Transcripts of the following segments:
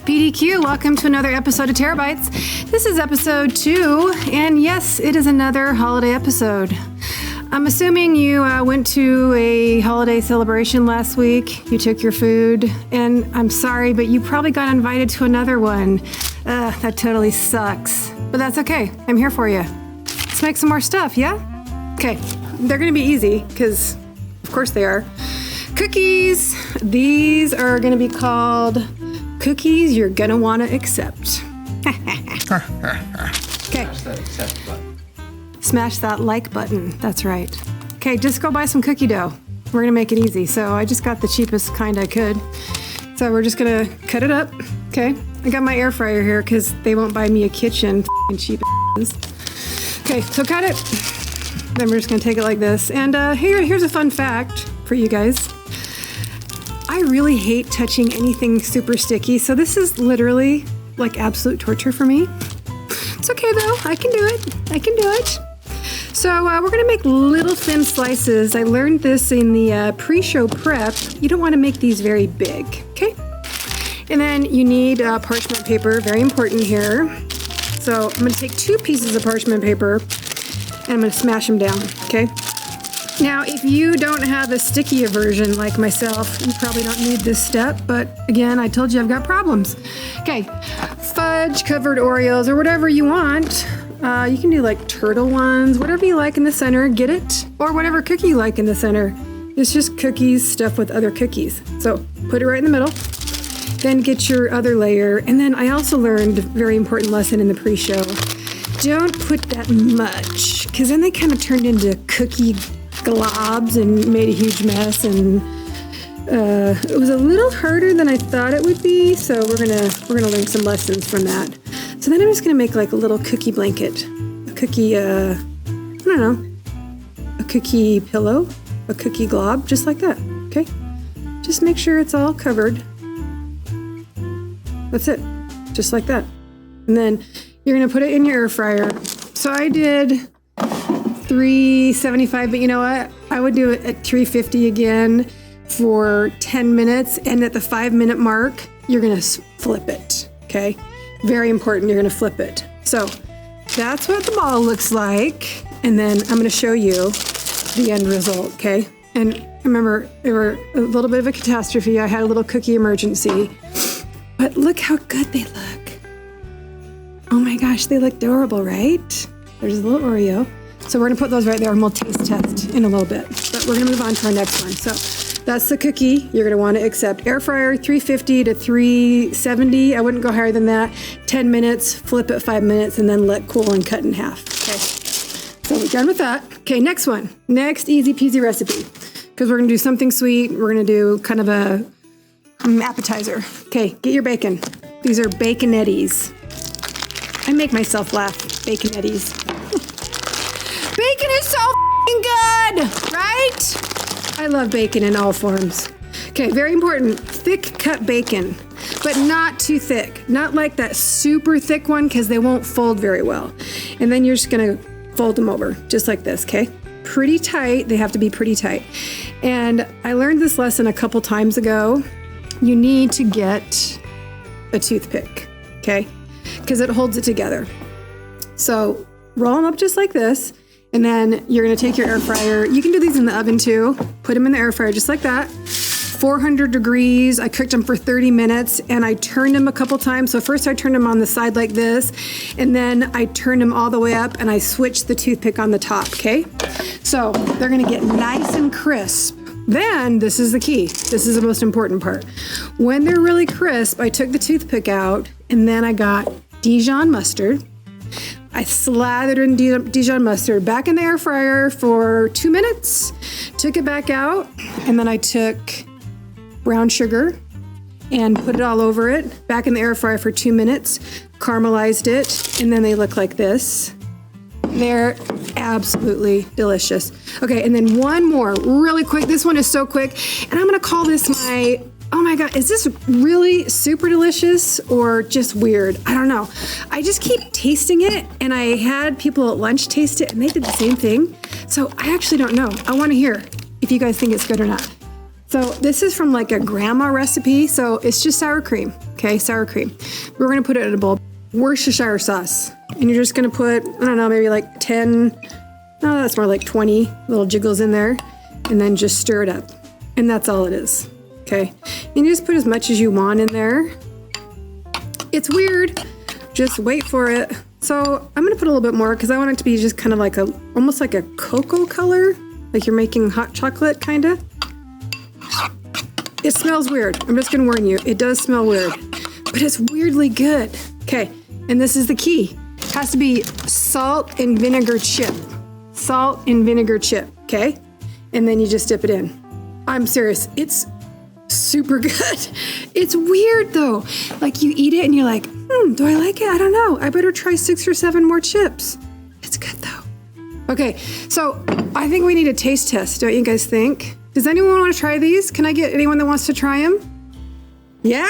with PDQ. Welcome to another episode of TaraBites. This is episode 2, and yes, it is another holiday episode. I'm assuming you went to a holiday celebration last week. You took your food, and I'm sorry, but you probably got invited to another one. That totally sucks, but that's okay. I'm here for you. Let's make some more stuff, yeah? Okay, they're gonna be easy, because of course they are. Cookies. These are gonna be called cookies you're gonna wanna accept. Okay. Smash that like button. That's right. Okay, just go buy some cookie dough. We're gonna make it easy. So I just got the cheapest kind I could. So we're just gonna cut it up. Okay. I got my air fryer here because they won't buy me a kitchen. Cheap. Okay, so cut it. Then we're just gonna take it like this. And here's a fun fact for you guys. I really hate touching anything super sticky, so this is literally like absolute torture for me. It's okay though, I can do it. So we're gonna make little thin slices. I learned this in the pre-show prep. You don't wanna make these very big, okay? And then you need parchment paper, very important here. So I'm gonna take 2 pieces of parchment paper and I'm gonna smash them down, okay? Now, if you don't have a stickier version like myself, you probably don't need this step, but again, I told you I've got problems. Okay, fudge covered Oreos or whatever you want. You can do like turtle ones, whatever you like in the center, get it? Or whatever cookie you like in the center. It's just cookies stuffed with other cookies. So put it right in the middle, then get your other layer. And then I also learned a very important lesson in the pre-show. Don't put that much, because then they kind of turned into cookie globs and made a huge mess, and it was a little harder than I thought it would be, so we're gonna learn some lessons from that. So then I'm just gonna make like a little cookie blanket, a cookie I don't know, a cookie pillow, a cookie glob, just like that. Okay, just make sure it's all covered. That's it, just like that. And then you're gonna put it in your air fryer. So I did 375, but you know what? I would do it at 350 again for 10 minutes. And at the 5-minute mark, you're gonna flip it, okay? Very important, you're gonna flip it. So that's what the ball looks like. And then I'm gonna show you the end result, okay? And remember, they were a little bit of a catastrophe. I had a little cookie emergency, but look how good they look. Oh my gosh, they look adorable, right? There's a little Oreo. So we're gonna put those right there and we'll taste test in a little bit. But we're gonna move on to our next one. So that's the cookie you're gonna wanna accept. Air fryer, 350 to 370. I wouldn't go higher than that. 10 minutes, flip it 5 minutes, and then let cool and cut in half, okay? So we're done with that. Okay, next one. Next easy peasy recipe. Because we're gonna do something sweet. We're gonna do kind of a appetizer. Okay, get your bacon. These are Baconetes. I make myself laugh, Baconetes. Bacon is so good, right? I love bacon in all forms. Okay, very important, thick cut bacon, but not too thick. Not like that super thick one, because they won't fold very well. And then you're just gonna fold them over, just like this, okay? Pretty tight, they have to be pretty tight. And I learned this lesson a couple times ago. You need to get a toothpick, okay? Because it holds it together. So roll them up just like this. And then you're gonna take your air fryer. You can do these in the oven too. Put them in the air fryer just like that. 400 degrees. I cooked them for 30 minutes and I turned them a couple times. So first I turned them on the side like this, and then I turned them all the way up and I switched the toothpick on the top, okay? So they're gonna get nice and crisp. Then, this is the key. This is the most important part. When they're really crisp, I took the toothpick out and then I got Dijon mustard. I slathered in Dijon mustard back in the air fryer for 2 minutes, took it back out, and then I took brown sugar and put it all over it, back in the air fryer for 2 minutes, caramelized it, and then they look like this. They're absolutely delicious. Okay, and then one more, really quick. This one is so quick, and I'm gonna call this my, oh my God, is this really super delicious or just weird? I don't know. I just keep tasting it, and I had people at lunch taste it, and they did the same thing. So I actually don't know. I wanna hear if you guys think it's good or not. So this is from like a grandma recipe, so it's just sour cream, okay, sour cream. We're gonna put it in a bowl. Worcestershire sauce. And you're just gonna put, I don't know, maybe like 10, no, that's more like 20 little jiggles in there. And then just stir it up. And that's all it is, okay? And you just put as much as you want in there. It's weird, just wait for it. So I'm gonna put a little bit more because I want it to be just kind of like almost like a cocoa color, like you're making hot chocolate, kinda. It smells weird. I'm just gonna warn you, it does smell weird, but it's weirdly good. Okay, and this is the key. It has to be salt and vinegar chip. Salt and vinegar chip, okay? And then you just dip it in. I'm serious, it's super good. It's weird though. Like you eat it and you're like, do I like it? I don't know. I better try 6 or 7 more chips. It's good though. Okay, so I think we need a taste test, don't you guys think? Does anyone want to try these? Can I get anyone that wants to try them? Yeah,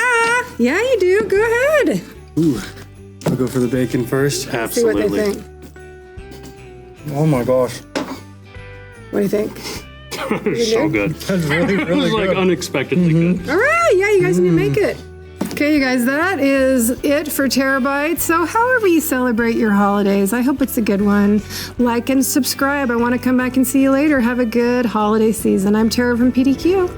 you do. Go ahead. Ooh, I'll go for the bacon first. Absolutely. See what they think. Oh my gosh. What do you think? So good. That's really, It was really like good. unexpectedly good. All right, yeah, you guys need to make it. Okay, you guys, that is it for TaraBites. So however you celebrate your holidays, I hope it's a good one. Like and subscribe. I want to come back and see you later. Have a good holiday season. I'm Tara from PDQ.